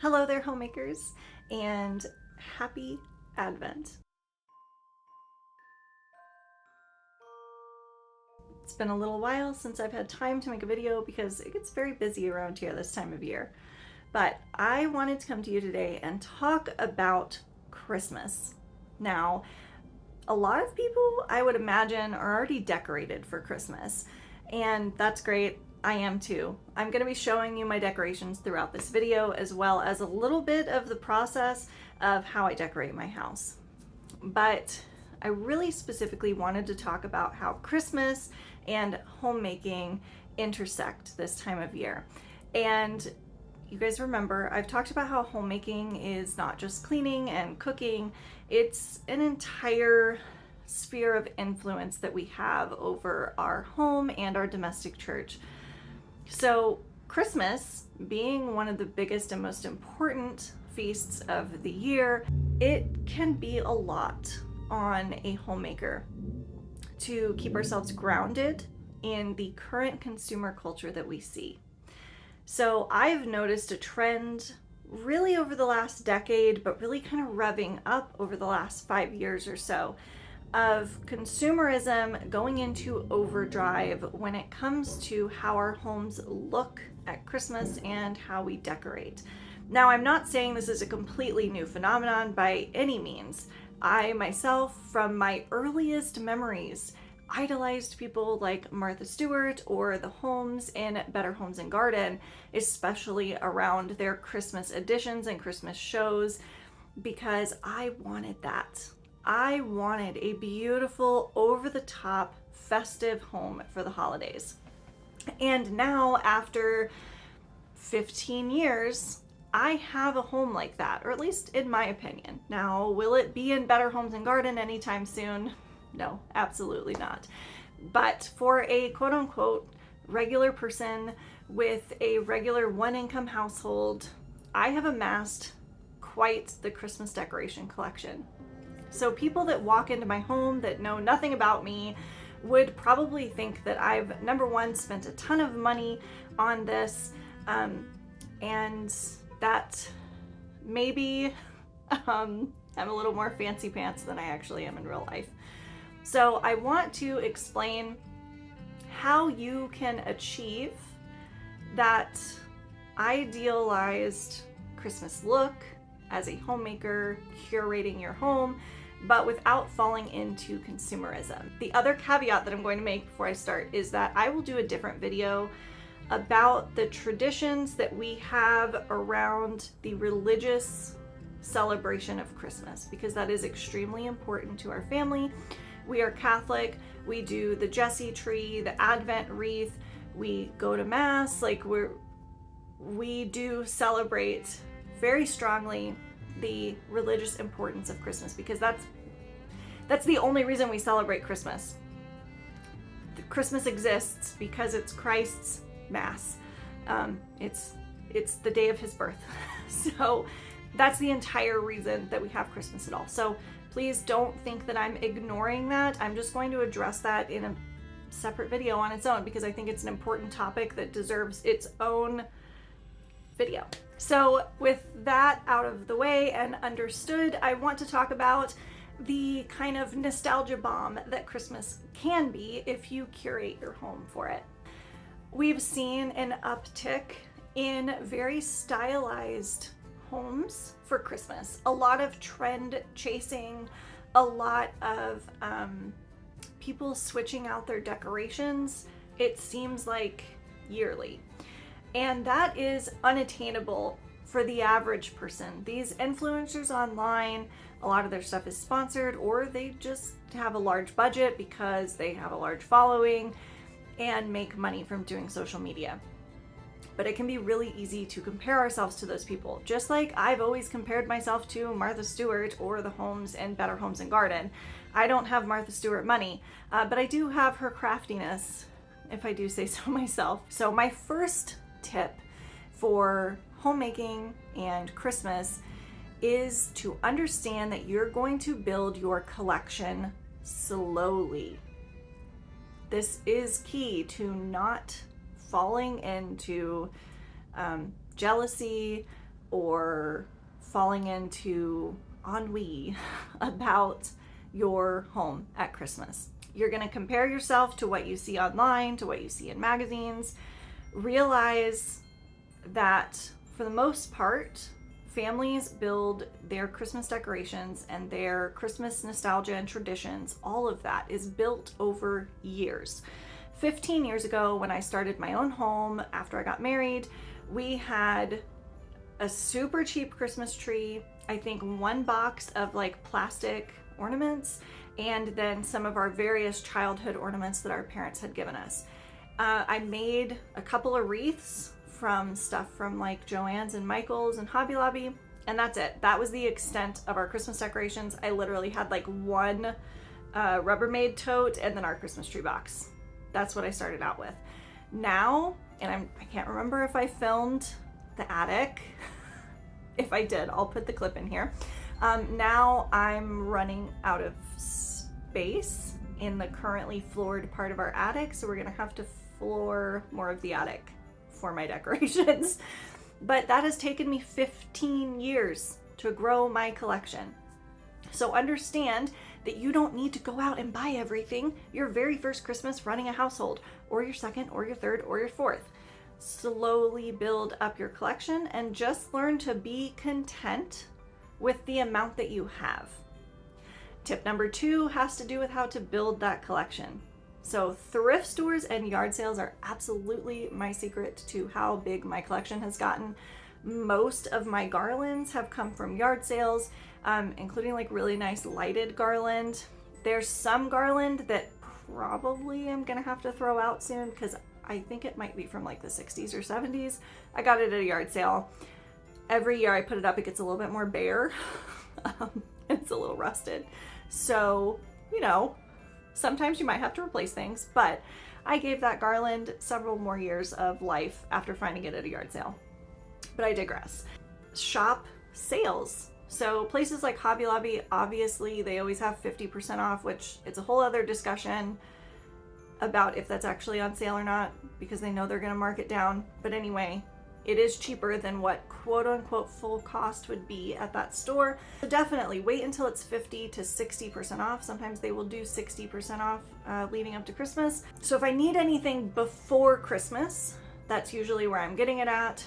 Hello there, homemakers, and happy Advent. It's been a little while since I've had time to make a video because it gets very busy around here this time of year. But I wanted to come to you today and talk about Christmas. Now, a lot of people, I would imagine, are already decorated for Christmas, and that's great. I am too. I'm going to be showing you my decorations throughout this video, as well as a little bit of the process of how I decorate my house. But I really specifically wanted to talk about how Christmas and homemaking intersect this time of year. And you guys remember, I've talked about how homemaking is not just cleaning and cooking, it's an entire sphere of influence that we have over our home and our domestic church. So Christmas, being one of the biggest and most important feasts of the year, it can be a lot on a homemaker to keep ourselves grounded in the current consumer culture that we see. So I've noticed a trend really over the last decade, but really kind of revving up over the last 5 years or so, of consumerism going into overdrive when it comes to how our homes look at Christmas and how we decorate. Now, I'm not saying this is a completely new phenomenon by any means. I myself, from my earliest memories, idolized people like Martha Stewart or the homes in Better Homes and Garden, especially around their Christmas editions and Christmas shows, because I wanted that. I wanted a beautiful, over-the-top, festive home for the holidays. And now, after 15 years, I have a home like that, or at least in my opinion. Now, will it be in Better Homes and Garden anytime soon? No, absolutely not. But for a quote-unquote regular person with a regular one-income household, I have amassed quite the Christmas decoration collection. So people that walk into my home that know nothing about me would probably think that I've, number one, spent a ton of money on this, and that maybe I'm a little more fancy pants than I actually am in real life. So I want to explain how you can achieve that idealized Christmas look as a homemaker, curating your home, but without falling into consumerism. The other caveat that I'm going to make before I start is that I will do a different video about the traditions that we have around the religious celebration of Christmas, because that is extremely important to our family. We are Catholic. We do the Jesse tree, the Advent wreath. We go to Mass. We do celebrate very strongly the religious importance of Christmas, because that's the only reason we celebrate Christmas. Christmas exists because it's Christ's Mass. It's the day of his birth. So that's the entire reason that we have Christmas at all. So please don't think that I'm ignoring that. I'm just going to address that in a separate video on its own, because I think it's an important topic that deserves its own video. So with that out of the way and understood, I want to talk about the kind of nostalgia bomb that Christmas can be if you curate your home for it. We've seen an uptick in very stylized homes for Christmas. A lot of trend chasing, a lot of people switching out their decorations, it seems like yearly. And that is unattainable for the average person. These influencers online, a lot of their stuff is sponsored, or they just have a large budget because they have a large following and make money from doing social media. But it can be really easy to compare ourselves to those people. Just like I've always compared myself to Martha Stewart or the homes in Better Homes and Garden. I don't have Martha Stewart money, but I do have her craftiness, if I do say so myself. So my first tip for homemaking and Christmas is to understand that you're going to build your collection slowly. This is key to not falling into jealousy or falling into ennui about your home at Christmas. You're going to compare yourself to what you see online, to what you see in magazines. Realize that for the most part, families build their Christmas decorations and their Christmas nostalgia and traditions. All of that is built over years. 15 years ago, when I started my own home after I got married, we had a super cheap Christmas tree, I think one box of like plastic ornaments, and then some of our various childhood ornaments that our parents had given us. I made a couple of wreaths from stuff from like Joann's and Michael's and Hobby Lobby, and that's it. That was the extent of our Christmas decorations. I literally had like one Rubbermaid tote and then our Christmas tree box. That's what I started out with. Now, and I can't remember if I filmed the attic. If I did, I'll put the clip in here. Now I'm running out of space in the currently floored part of our attic, so we're gonna have to floor more of the attic for my decorations. But that has taken me 15 years to grow my collection. So understand that you don't need to go out and buy everything your very first Christmas running a household, or your second, or your third, or your fourth. Slowly build up your collection and just learn to be content with the amount that you have. Tip number 2 has to do with how to build that collection. So thrift stores and yard sales are absolutely my secret to how big my collection has gotten. Most of my garlands have come from yard sales, including like really nice lighted garland. There's some garland that probably I'm gonna have to throw out soon because I think it might be from like the 60s or 70s. I got it at a yard sale. Every year I put it up, it gets a little bit more bare. It's a little rusted. So, you know, sometimes you might have to replace things, but I gave that garland several more years of life after finding it at a yard sale. But I digress. Shop sales. So places like Hobby Lobby, obviously they always have 50% off, which it's a whole other discussion about if that's actually on sale or not, because they know they're going to mark it down. But anyway, it is cheaper than what quote unquote full cost would be at that store. So definitely wait until it's 50 to 60% off. Sometimes they will do 60% off leading up to Christmas. So if I need anything before Christmas, that's usually where I'm getting it at.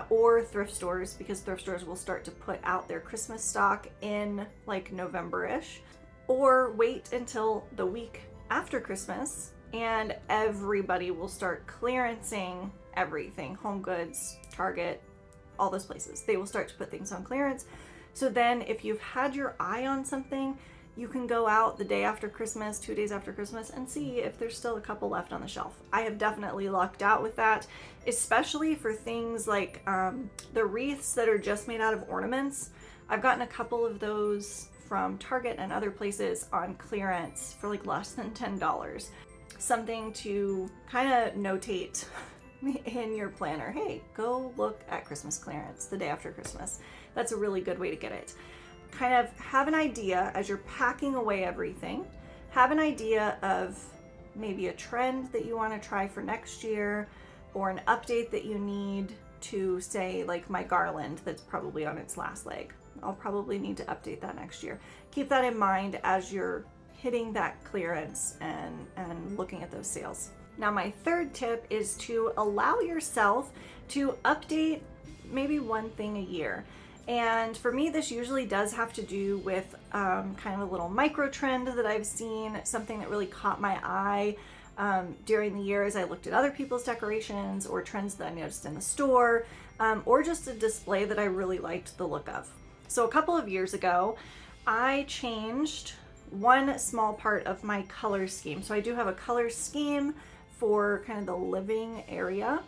Or thrift stores, because thrift stores will start to put out their Christmas stock in like November-ish. Or wait until the week after Christmas and everybody will start clearancing everything. Home Goods, Target, all those places. They will start to put things on clearance. So then if you've had your eye on something, you can go out the day after Christmas, 2 days after Christmas, and see if there's still a couple left on the shelf. I have definitely lucked out with that, especially for things like the wreaths that are just made out of ornaments. I've gotten a couple of those from Target and other places on clearance for like less than $10. Something to kind of notate in your planner. Hey, go look at Christmas clearance the day after Christmas. That's a really good way to get it. Kind of have an idea as you're packing away everything. Have an idea of maybe a trend that you want to try for next year, or an update that you need to, say, like my garland that's probably on its last leg. I'll probably need to update that next year. Keep that in mind as you're hitting that clearance and looking at those sales. Now, my third tip is to allow yourself to update maybe one thing a year. And for me, this usually does have to do with kind of a little micro trend that I've seen, something that really caught my eye during the year as I looked at other people's decorations, or trends that I noticed in the store, or just a display that I really liked the look of. So a couple of years ago, I changed one small part of my color scheme. So I do have a color scheme for kind of the living area.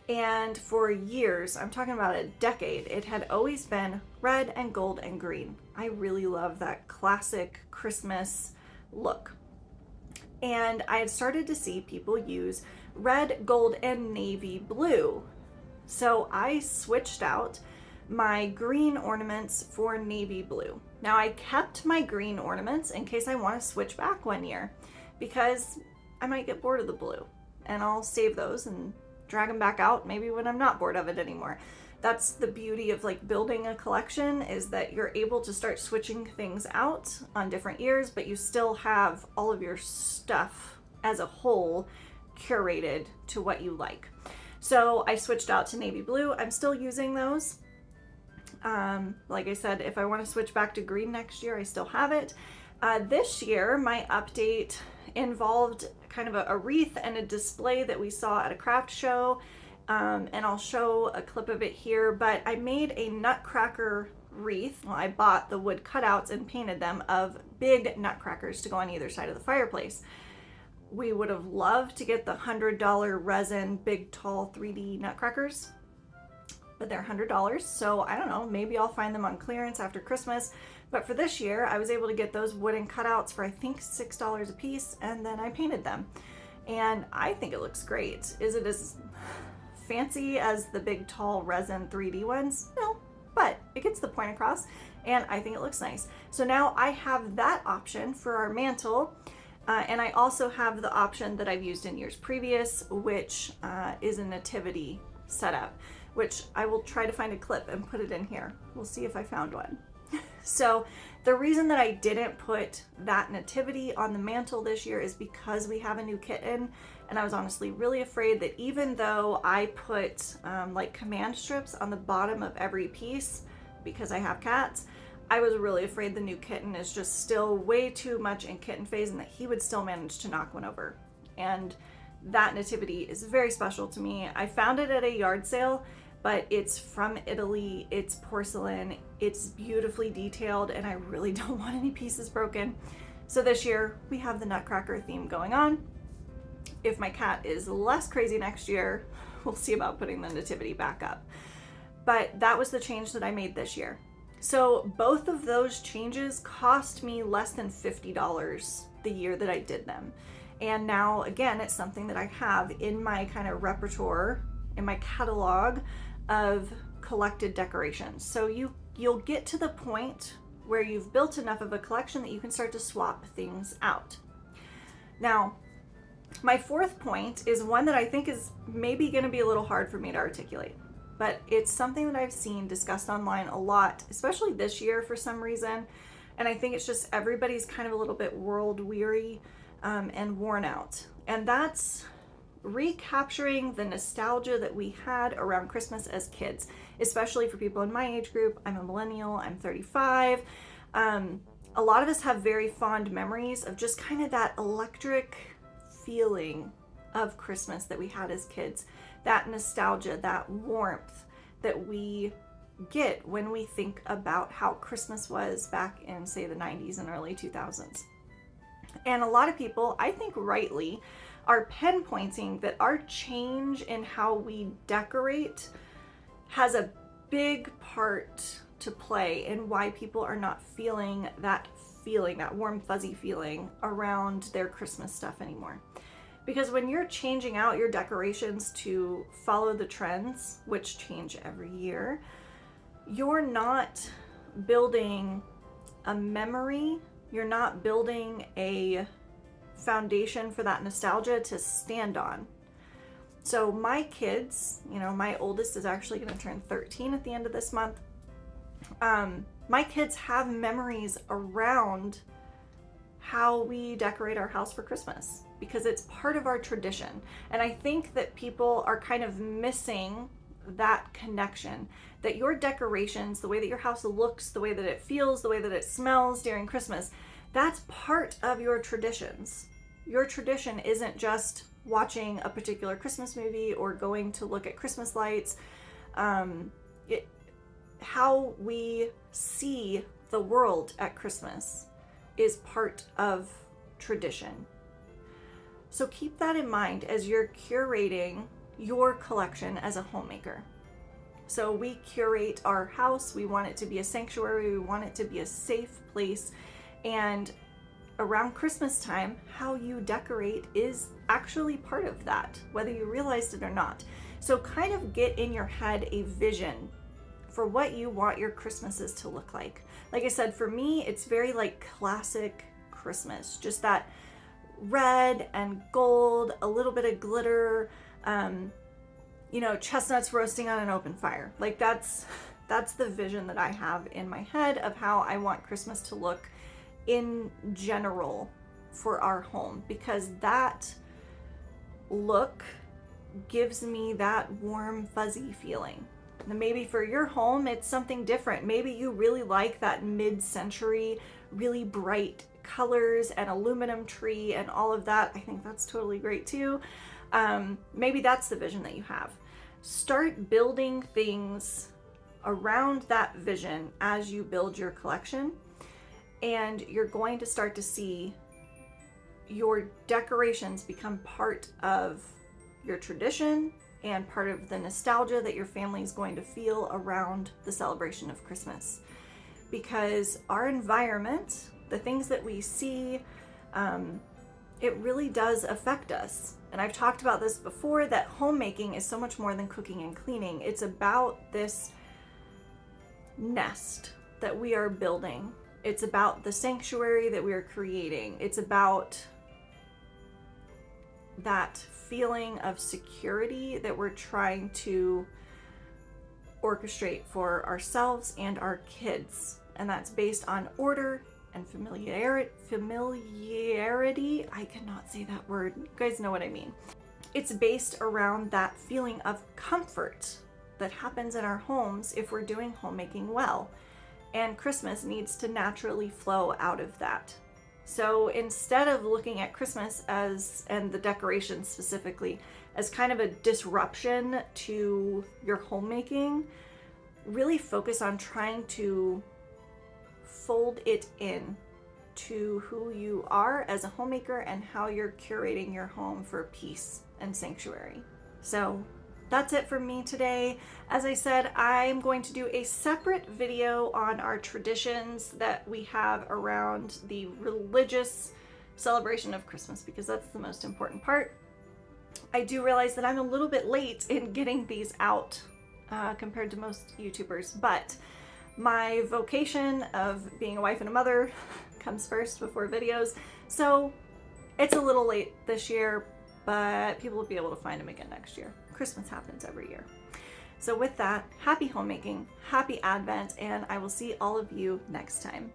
And for years, I'm talking about a decade, it had always been red and gold and green. I really love that classic Christmas look. And I had started to see people use red, gold, and navy blue. So I switched out my green ornaments for navy blue. Now I kept my green ornaments in case I want to switch back one year, because I might get bored of the blue, and I'll save those and drag them back out maybe when I'm not bored of it anymore. That's the beauty of like building a collection, is that you're able to start switching things out on different years, but you still have all of your stuff as a whole curated to what you like. So I switched out to navy blue. I'm still using those. Like I said, if I want to switch back to green next year, I still have it. This year, my update involved kind of a wreath and a display that we saw at a craft show. And I'll show a clip of it here, but I made a nutcracker wreath. Well, I bought the wood cutouts and painted them of big nutcrackers to go on either side of the fireplace. We would have loved to get the $100 resin, big, tall 3D nutcrackers, but they're $100. So I don't know, maybe I'll find them on clearance after Christmas. But for this year, I was able to get those wooden cutouts for I think $6 a piece, and then I painted them. And I think it looks great. Is it as fancy as the big, tall resin 3D ones? No, but it gets the point across, and I think it looks nice. So now I have that option for our mantle. And I also have the option that I've used in years previous, which is a nativity setup, which I will try to find a clip and put it in here. We'll see if I found one. So the reason that I didn't put that nativity on the mantle this year is because we have a new kitten, and I was honestly really afraid that even though I put like command strips on the bottom of every piece, because I have cats, I was really afraid the new kitten is just still way too much in kitten phase and that he would still manage to knock one over. And that nativity is very special to me. I found it at a yard sale, but it's from Italy, it's porcelain, it's beautifully detailed, and I really don't want any pieces broken. So this year we have the nutcracker theme going on. If my cat is less crazy next year, we'll see about putting the nativity back up. But that was the change that I made this year. So both of those changes cost me less than $50 the year that I did them. And now, again, it's something that I have in my kind of repertoire, in my catalog of collected decorations. So you'll get to the point where you've built enough of a collection that you can start to swap things out. Now, my fourth point is one that I think is maybe going to be a little hard for me to articulate, but it's something that I've seen discussed online a lot, especially this year for some reason. And I think it's just everybody's kind of a little bit world weary and worn out. And that's recapturing the nostalgia that we had around Christmas as kids, especially for people in my age group. I'm a millennial, I'm 35. A lot of us have very fond memories of just kind of that electric feeling of Christmas that we had as kids, that nostalgia, that warmth that we get when we think about how Christmas was back in, say, the 90s and early 2000s. And a lot of people, I think rightly, are pinpointing that our change in how we decorate has a big part to play in why people are not feeling, that warm, fuzzy feeling around their Christmas stuff anymore. Because when you're changing out your decorations to follow the trends, which change every year, you're not building a memory, you're not building a foundation for that nostalgia to stand on. So my kids, my oldest is actually going to turn 13 at the end of this month. My kids have memories around how we decorate our house for Christmas because it's part of our tradition. And I think that people are kind of missing that connection, that your decorations, the way that your house looks, the way that it feels, the way that it smells during Christmas, that's part of your traditions. Your tradition isn't just watching a particular Christmas movie or going to look at Christmas lights. How we see the world at Christmas is part of tradition. So keep that in mind as you're curating your collection as a homemaker. So we curate our house. We want it to be a sanctuary. We want it to be a safe place. And around Christmas time, how you decorate is actually part of that, whether you realized it or not. So kind of get in your head a vision for what you want your Christmases to look like. Like I said, for me, it's very like classic Christmas, just that red and gold, a little bit of glitter, chestnuts roasting on an open fire. Like that's the vision that I have in my head of how I want Christmas to look in general for our home, because that look gives me that warm, fuzzy feeling. And maybe for your home, it's something different. Maybe you really like that mid-century, really bright colors and aluminum tree and all of that. I think that's totally great too. Maybe that's the vision that you have. Start building things around that vision as you build your collection, and you're going to start to see your decorations become part of your tradition and part of the nostalgia that your family is going to feel around the celebration of Christmas. Because our environment, the things that we see, it really does affect us. And I've talked about this before, that homemaking is so much more than cooking and cleaning. It's about this nest that we are building. It's about the sanctuary that we are creating. It's about that feeling of security that we're trying to orchestrate for ourselves and our kids. And that's based on order and familiarity. I cannot say that word. You guys know what I mean. It's based around that feeling of comfort that happens in our homes if we're doing homemaking well. And Christmas needs to naturally flow out of that. So instead of looking at Christmas as, and the decorations specifically, as kind of a disruption to your homemaking, really focus on trying to fold it in to who you are as a homemaker and how you're curating your home for peace and sanctuary. So that's it for me today. As I said, I'm going to do a separate video on our traditions that we have around the religious celebration of Christmas, because that's the most important part. I do realize that I'm a little bit late in getting these out compared to most YouTubers, but my vocation of being a wife and a mother comes first before videos. So it's a little late this year, but people will be able to find them again next year. Christmas happens every year. So with that, happy homemaking, happy Advent, and I will see all of you next time.